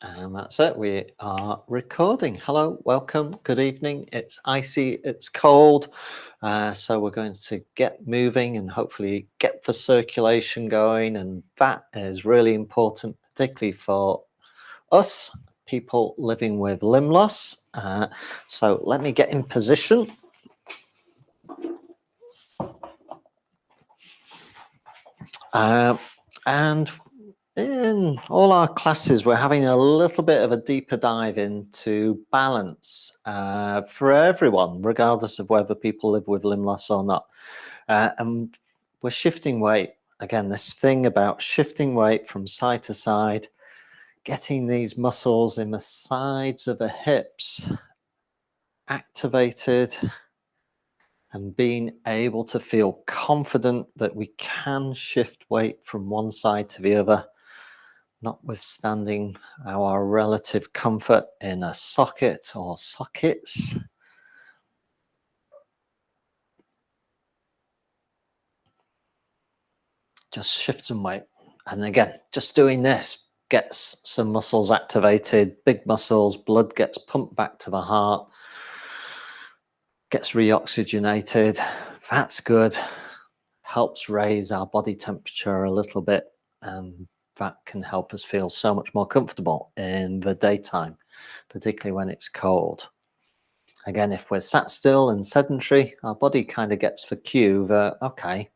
And that's it. We are recording. Hello, welcome, good evening. It's icy, it's cold. So we're going to get moving and hopefully get the circulation going. And that is really important, particularly for us, people living with limb loss. So let me get in position. And in all our classes, we're having a little bit of a deeper dive into balance for everyone, regardless of whether people live with limb loss or not. And we're shifting weight. Again, this thing about shifting weight from side to side, getting these muscles in the sides of the hips activated and being able to feel confident that we can shift weight from one side to the other, notwithstanding our relative comfort in a socket or sockets. Just shift some weight. And again, just doing this gets some muscles activated, big muscles, blood gets pumped back to the heart, gets reoxygenated. That's good. Helps raise our body temperature a little bit. That can help us feel so much more comfortable in the daytime, particularly when it's cold. Again, if we're sat still and sedentary, our body kind of gets the cue that, okay,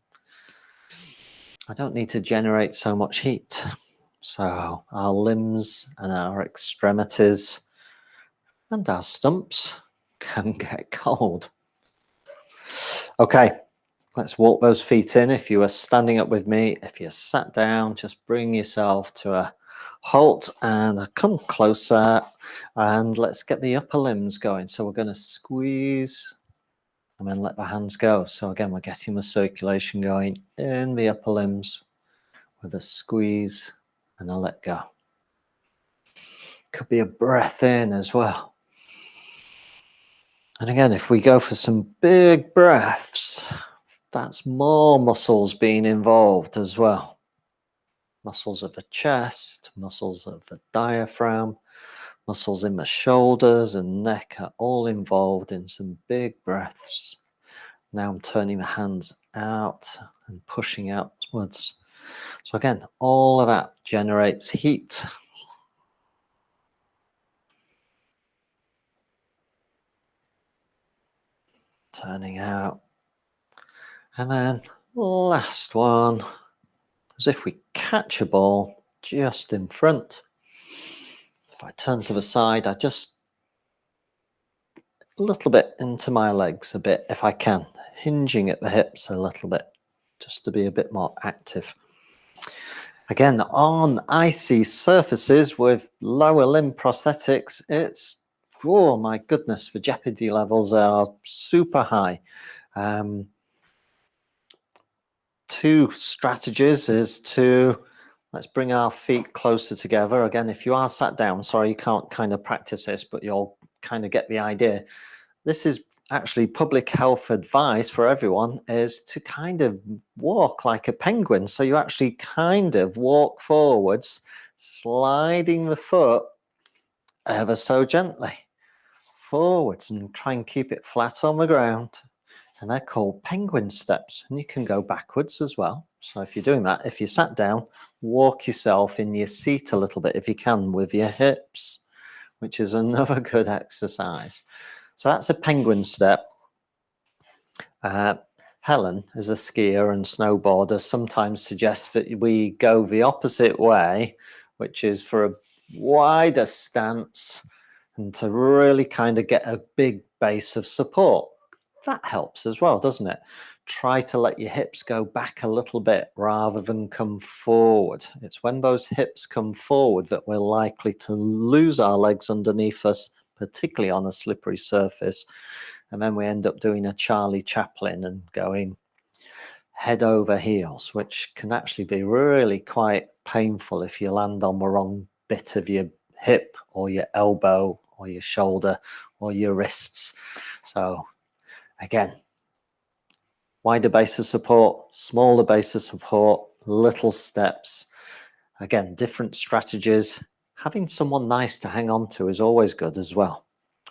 I don't need to generate so much heat. So our limbs and our extremities and our stumps can get cold. Okay, let's walk those feet in. If you are standing up with me, if you're sat down, just bring yourself to a halt and come closer, and let's get the upper limbs going. So we're going to squeeze and then let the hands go. So again, we're getting the circulation going in the upper limbs with a squeeze and a let go. Could be a breath in as well. And again, if we go for some big breaths, that's more muscles being involved as well. Muscles of the chest, muscles of the diaphragm, muscles in the shoulders and neck are all involved in some big breaths. Now I'm turning the hands out and pushing outwards. So again, all of that generates heat. Turning out. And then last one, as if we catch a ball just in front. If I turn to the side, I just a little bit into my legs a bit if I can, hinging at the hips a little bit, just to be a bit more active. Again, on icy surfaces with lower limb prosthetics, it's, oh my goodness, the jeopardy levels are super high. Two strategies is to, let's bring our feet closer together. Again, if you are sat down, sorry, you can't kind of practice this, but you'll kind of get the idea. This is actually public health advice for everyone, is to kind of walk like a penguin. So you actually kind of walk forwards, sliding the foot ever so gently forwards and try and keep it flat on the ground. And they're called penguin steps. And you can go backwards as well. So if you're doing that, if you sat down, walk yourself in your seat a little bit if you can with your hips, which is another good exercise. So that's a penguin step. Helen, as a skier and snowboarder, sometimes suggests that we go the opposite way, which is for a wider stance and to really kind of get a big base of support. That helps as well, doesn't it? Try to let your hips go back a little bit rather than come forward. It's when those hips come forward that we're likely to lose our legs underneath us, particularly on a slippery surface. And then we end up doing a Charlie Chaplin and going head over heels, which can actually be really quite painful if you land on the wrong bit of your hip or your elbow or your shoulder or your wrists. So again, wider base of support, smaller base of support, little steps. Again, different strategies having someone nice to hang on to is always good as well.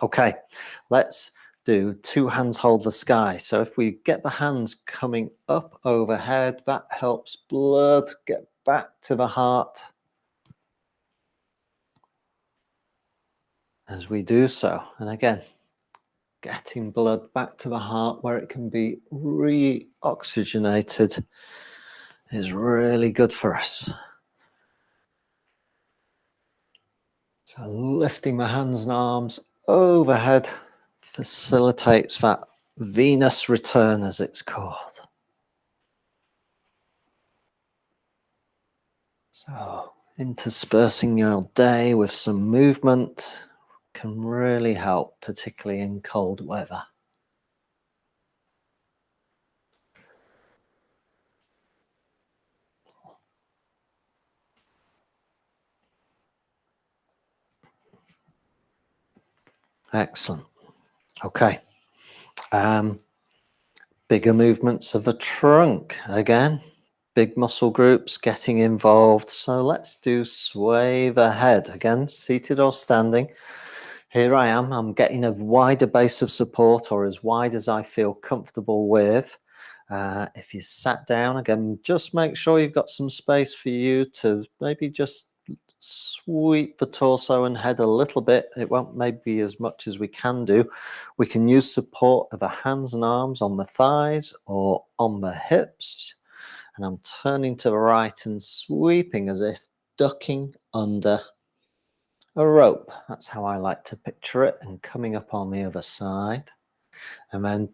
Okay, let's do two hands hold the sky. So if we get the hands coming up overhead, that helps blood get back to the heart. As we do so, and again, getting blood back to the heart where it can be re-oxygenated is really good for us. So lifting the hands and arms overhead facilitates that venous return, as it's called. So interspersing your day with some movement can really help, particularly in cold weather. Excellent. Okay. Bigger movements of the trunk. Again, big muscle groups getting involved. So let's do sway the head. Again, seated or standing. Here I am. I'm getting a wider base of support, or as wide as I feel comfortable with. If you sat down, again, just make sure you've got some space for you to maybe just sweep the torso and head a little bit. It won't maybe as much as we can do. We can use support of the hands and arms on the thighs or on the hips. And I'm turning to the right and sweeping as if ducking under a rope. That's how I like to picture it. And coming up on the other side. And then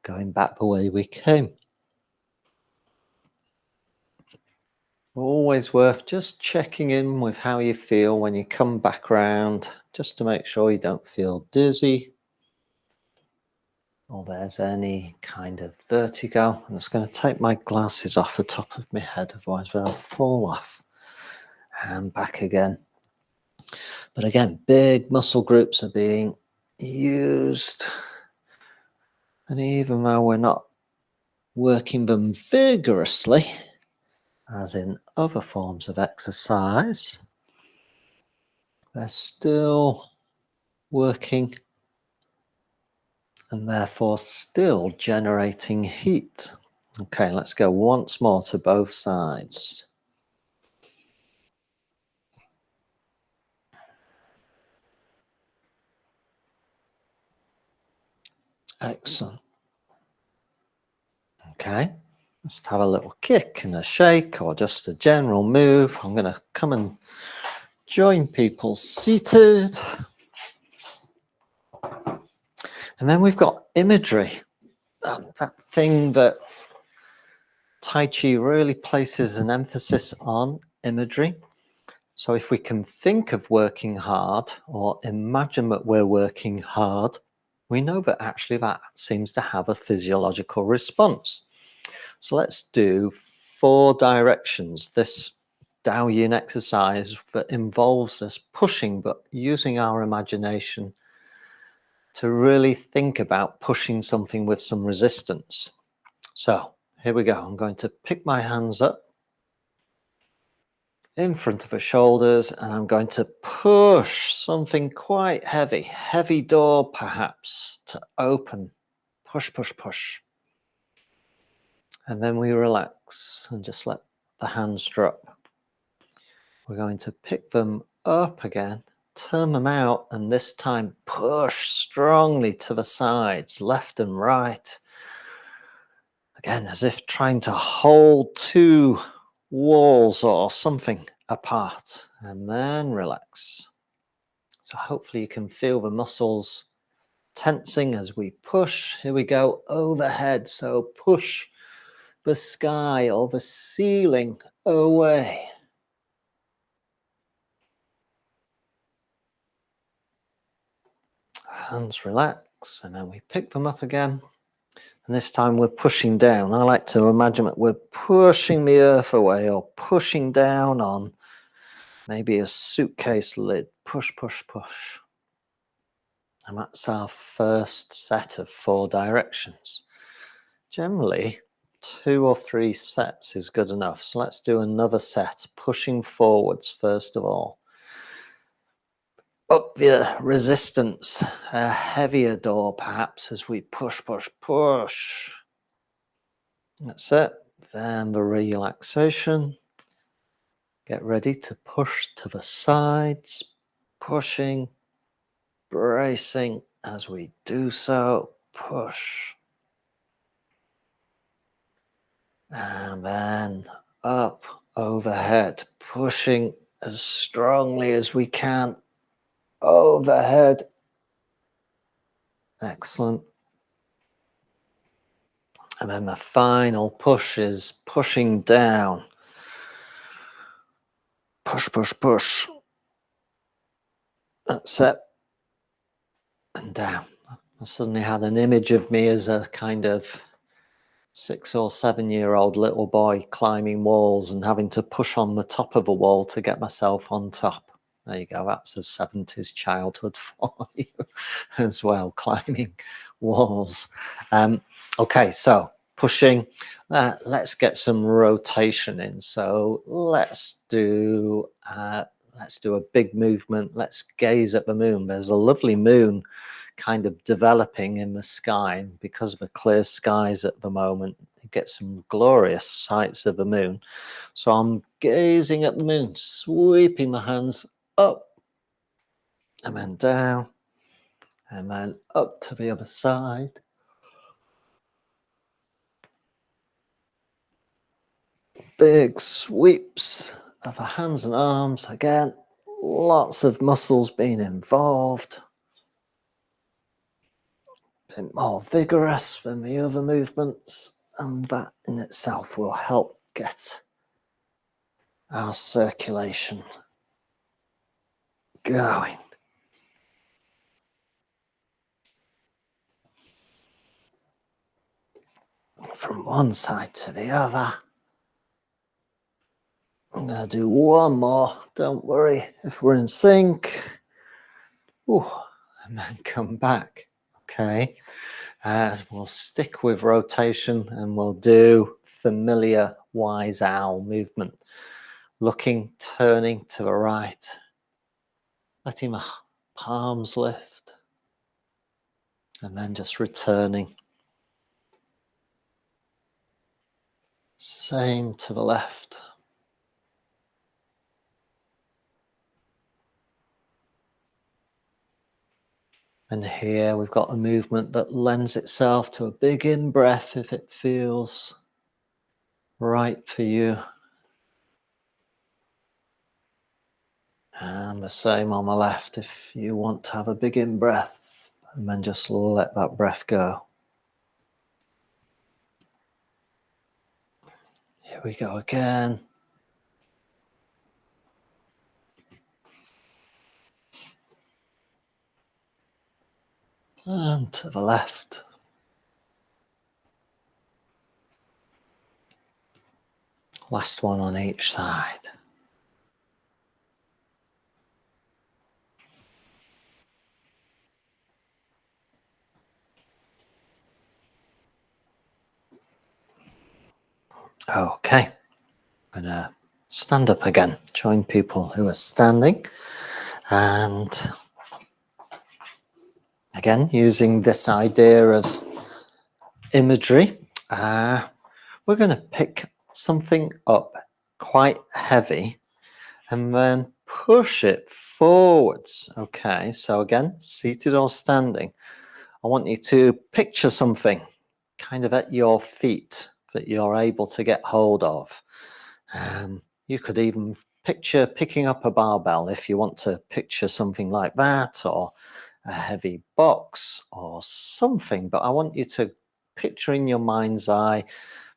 going back the way we came. Always worth just checking in with how you feel when you come back round, just to make sure you don't feel dizzy or there's any kind of vertigo. I'm just going to take my glasses off the top of my head, otherwise they'll fall off. And back again. But again, big muscle groups are being used. And even though we're not working them vigorously, as in other forms of exercise, they're still working and therefore still generating heat. Okay, let's go once more to both sides. Excellent. Okay, let's have a little kick and a shake or just a general move. I'm going to come and join people seated. And then we've got imagery. That thing that Tai Chi really places an emphasis on, imagery. So if we can think of working hard or imagine that we're working hard, we know that actually that seems to have a physiological response. So let's do 4 directions. This Daoyin exercise that involves us pushing, but using our imagination to really think about pushing something with some resistance. So here we go. I'm going to pick my hands up in front of the shoulders, and I'm going to push something quite heavy, heavy door perhaps, to open. Push, push, push. And then we relax and just let the hands drop. We're going to pick them up again, turn them out, and this time push strongly to the sides, left and right. Again, as if trying to hold 2 walls or something apart, and then relax. So hopefully you can feel the muscles tensing as we push. Here we go, overhead. So push the sky or the ceiling away. Hands relax, and then we pick them up again. And this time we're pushing down. I like to imagine that we're pushing the earth away or pushing down on maybe a suitcase lid. Push, push, push. And that's our first set of 4 directions. Generally, 2 or 3 sets is good enough. So let's do another set, pushing forwards first of all. up the resistance, a heavier door perhaps as we push, push, push. That's it. Then the relaxation. Get ready to push to the sides, pushing, bracing as we do so. Push. And then up overhead, pushing as strongly as we can overhead. Excellent. And then the final push is pushing down. Push, push, push. That's it. And down. I suddenly had an image of me as a kind of 6 or 7-year-old little boy climbing walls and having to push on the top of a wall to get myself on top. There you go. That's a 70s childhood for you as well, climbing walls. Okay, so pushing. Let's get some rotation in. So let's do a big movement. Let's gaze at the moon. There's a lovely moon kind of developing in the sky. Because of the clear skies at the moment, you get some glorious sights of the moon. So I'm gazing at the moon, sweeping my hands up and then down and then up to the other side. Big sweeps of the hands and arms. Again, lots of muscles being involved. A bit more vigorous than the other movements, and that in itself will help get our circulation going. From one side to the other. I'm going to do one more. Don't worry if we're in sync. Ooh, and then come back. Okay. We'll stick with rotation and we'll do familiar wise owl movement. Looking, turning to the right. Letting my palms lift. And then just returning. Same to the left. And here we've got a movement that lends itself to a big in-breath if it feels right for you. And the same on the left if you want to have a big in-breath and then just let that breath go. Here we go again. And to the left. Last one on each side. Okay. I'm going to stand up again. Join people who are standing. And again, using this idea of imagery, we're going to pick something up quite heavy and then push it forwards. Okay, so again, seated or standing. I want you to picture something kind of at your feet that you're able to get hold of. You could even picture picking up a barbell if you want to picture something like that, or a heavy box or something. But I want you to picture in your mind's eye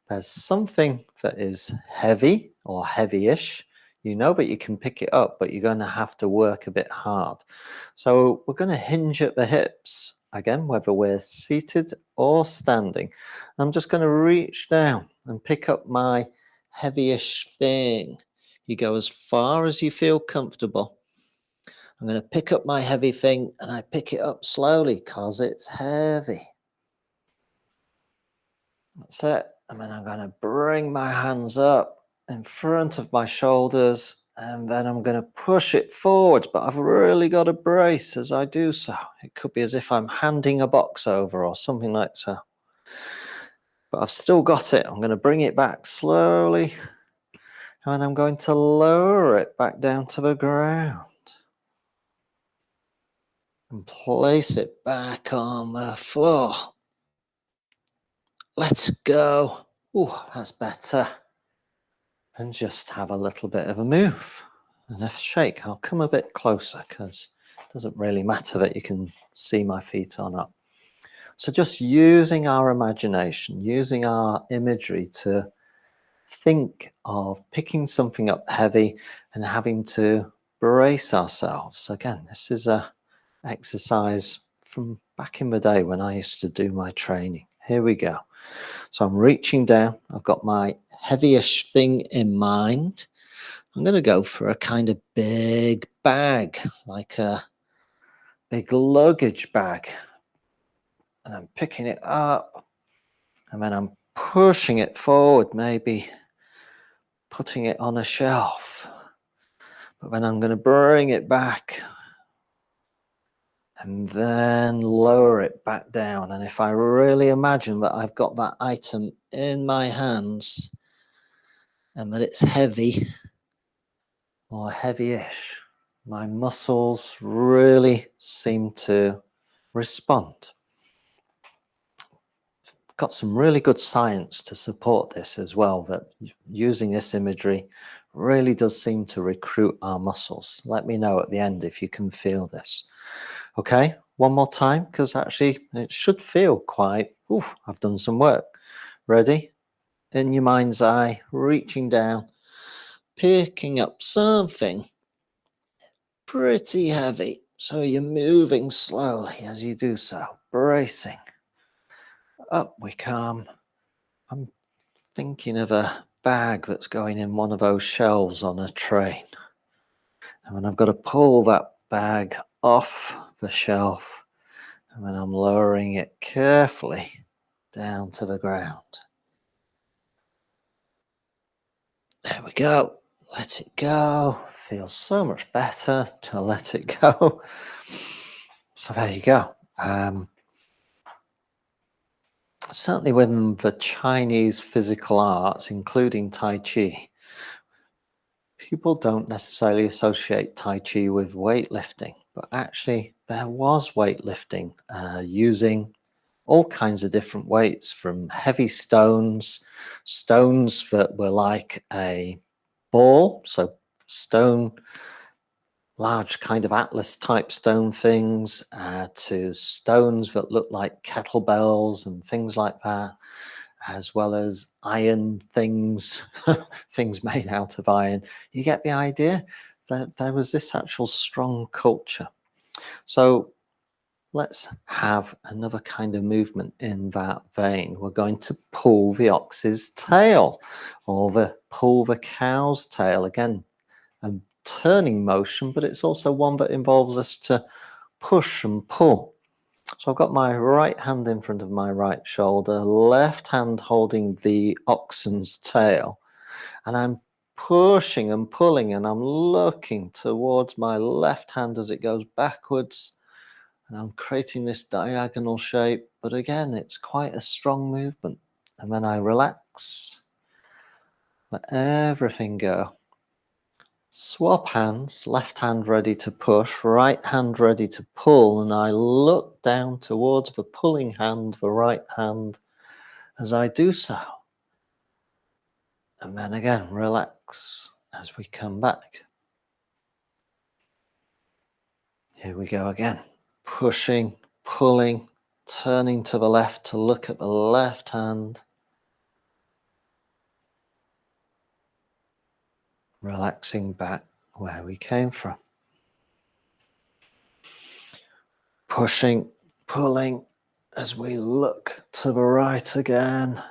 there's something that is heavy or heavy-ish. You know that you can pick it up, but you're going to have to work a bit hard. So we're going to hinge at the hips, again, whether we're seated or standing. I'm just going to reach down and pick up my heavy-ish thing. You go as far as you feel comfortable. I'm going to pick up my heavy thing and I pick it up slowly because it's heavy. That's it. And then I'm going to bring my hands up in front of my shoulders And then I'm going to push it forwards, but I've really got to brace as I do so. It could be as if I'm handing a box over or something like so. But I've still got it. I'm going to bring it back slowly. And I'm going to lower it back down to the ground. And place it back on the floor. Let's go. Oh, that's better. And just have a little bit of a move and a shake. I'll come a bit closer because it doesn't really matter that you can see my feet or not. So just using our imagination, using our imagery to think of picking something up heavy and having to brace ourselves. Again, this is a exercise from back in the day when I used to do my training. Here we go. So I'm reaching down. I've got my heavyish thing in mind. I'm going to go for a kind of big bag, like a big luggage bag. And I'm picking it up. And then I'm pushing it forward, maybe putting it on a shelf. But then I'm going to bring it back and then lower it back down. And if I really imagine that I've got that item in my hands and that it's heavy or heavy-ish, my muscles really seem to respond. Got some really good science to support this as well, that using this imagery really does seem to recruit our muscles. Let me know at the end if you can feel this. Okay, one more time, because actually it should feel quite, I've done some work. Ready? In your mind's eye, reaching down, picking up something pretty heavy. So you're moving slowly as you do so, bracing. Up we come. I'm thinking of a bag that's going in one of those shelves on a train. And then I've got to pull that bag off the shelf. And then I'm lowering it carefully down to the ground. There we go. Let it go. Feels so much better to let it go. So there you go. Certainly within the Chinese physical arts, including Tai Chi, people don't necessarily associate Tai Chi with weightlifting, but actually there was weightlifting using all kinds of different weights, from heavy stones that were like a ball, so stone, large kind of atlas type stone things, to stones that look like kettlebells and things like that, as well as iron things, things made out of iron. You get the idea that there was this actual strong culture. So let's have another kind of movement in that vein. We're going to pull the ox's tail, or pull the cow's tail. Again, a turning motion, but it's also one that involves us to push and pull. So I've got my right hand in front of my right shoulder, left hand holding the oxen's tail, and I'm pushing and pulling, and I'm looking towards my left hand as it goes backwards, and I'm creating this diagonal shape. But again, it's quite a strong movement. And then I relax, let everything go. Swap hands, left hand ready to push, right hand ready to pull, and I look down towards the pulling hand, the right hand, as I do so. And then again, relax as we come back. Here we go again. Pushing, pulling, turning to the left to look at the left hand. Relaxing back where we came from. Pushing, pulling as we look to the right again.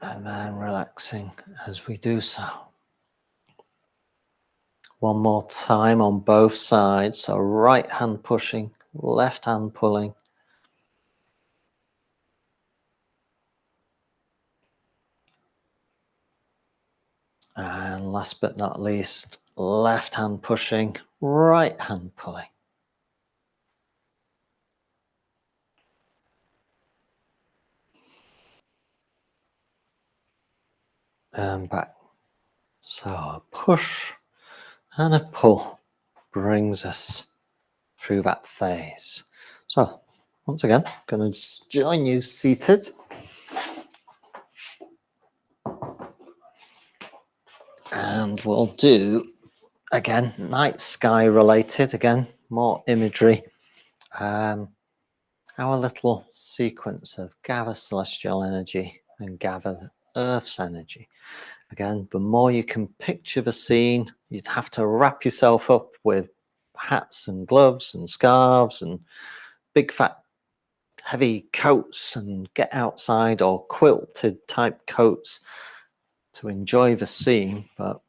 And then relaxing as we do so. One more time on both sides. So right hand pushing, left hand pulling. And And last but not least, left hand pushing, right hand pulling. And back. So a push and a pull brings us through that phase. So once again, I'm going to join you seated. And we'll do, again, night sky related, again, more imagery. Our little sequence of gather celestial energy and gather Earth's energy. Again, the more you can picture the scene, you'd have to wrap yourself up with hats and gloves and scarves and big fat heavy coats and get outside, or quilted type coats to enjoy the scene. But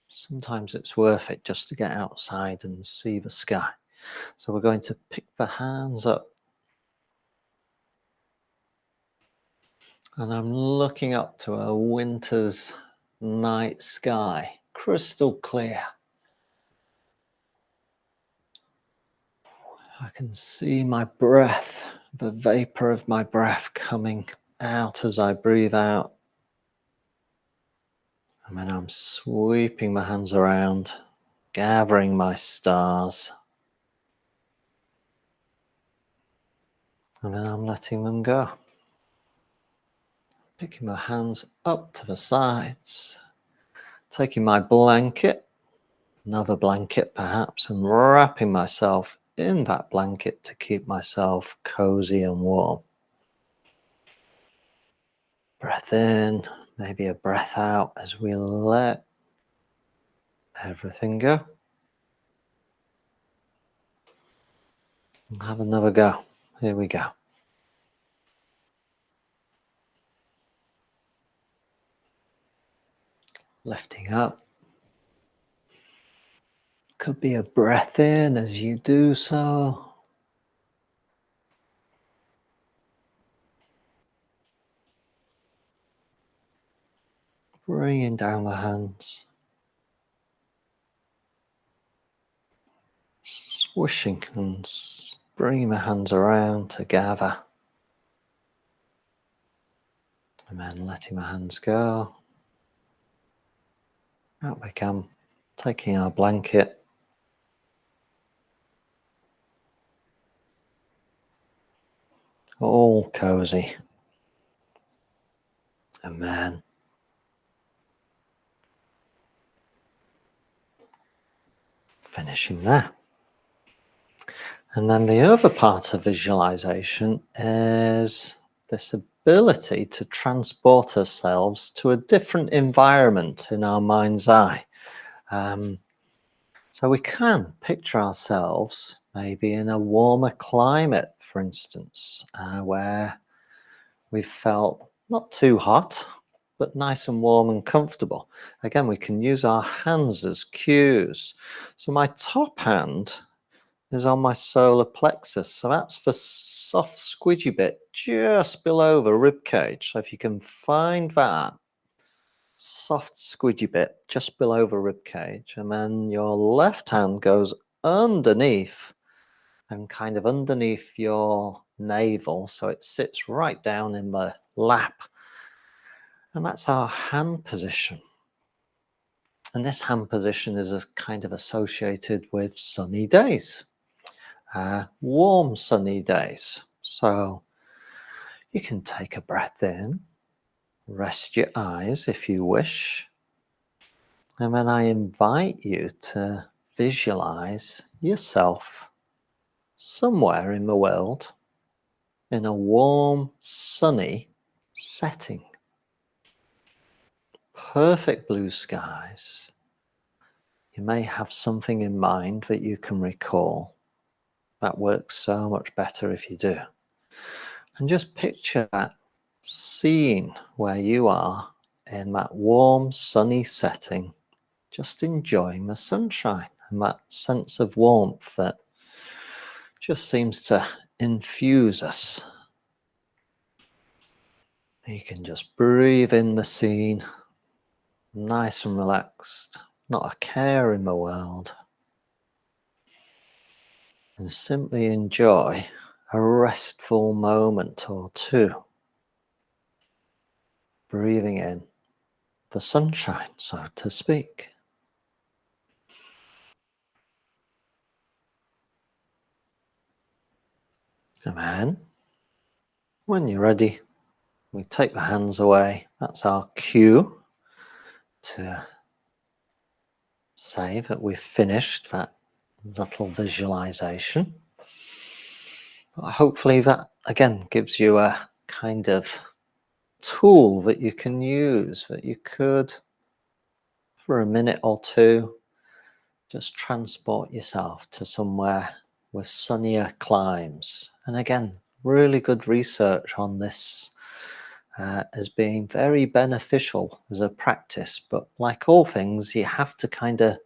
sometimes it's worth it just to get outside and see the sky. So we're going to pick the hands up. And I'm looking up to a winter's night sky, crystal clear. I can see my breath, the vapor of my breath coming out as I breathe out. And then I'm sweeping my hands around, gathering my stars. And then I'm letting them go. Picking my hands up to the sides, taking my blanket, another blanket perhaps, and wrapping myself in that blanket to keep myself cozy and warm. Breath in, maybe a breath out as we let everything go. And have another go. Here we go. Lifting up. Could be a breath in as you do so. Bringing down the hands. Swooshing and bringing the hands around to gather. And then letting my hands go. Out we come. Taking our blanket. All cozy. And then finishing there. And then the other part of visualization is this ability to transport ourselves to a different environment in our mind's eye. So we can picture ourselves maybe in a warmer climate, for instance, where we've felt not too hot, but nice and warm and comfortable. Again, we can use our hands as cues. So my top hand is on my solar plexus. So that's the soft squidgy bit just below the rib cage. So if you can find that soft squidgy bit just below the rib cage, and then your left hand goes underneath and kind of underneath your navel, so it sits right down in the lap. And that's our hand position. And this hand position is kind of associated with sunny days. Warm sunny days. So you can take a breath in, rest your eyes if you wish, and then I invite you to visualize yourself somewhere in the world in a warm, sunny setting. Perfect blue skies. You may have something in mind that you can recall. That works so much better if you do. And just picture that scene where you are in that warm, sunny setting, just enjoying the sunshine and that sense of warmth that just seems to infuse us. You can just breathe in the scene nice and relaxed, not a care in the world. And simply enjoy a restful moment or two. Breathing in the sunshine, so to speak. And then, when you're ready, we take the hands away. That's our cue to say that we've finished that little visualization. But hopefully that again gives you a kind of tool that you can use, that you could, for a minute or two, just transport yourself to somewhere with sunnier climes. And again, really good research on this as being very beneficial as a practice. But like all things, you have to kind of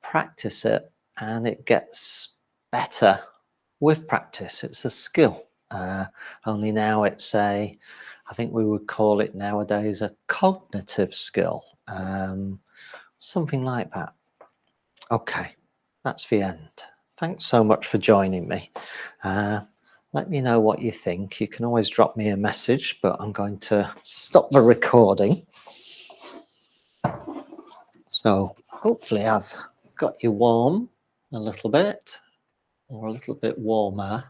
practice it, and it gets better with practice. It's a skill. Only now it's I think we would call it nowadays a cognitive skill, something like that. Okay, that's the end. Thanks so much for joining me. Let me know what you think. You can always drop me a message, but I'm going to stop the recording. So hopefully I've got you warm a little bit, or a little bit warmer.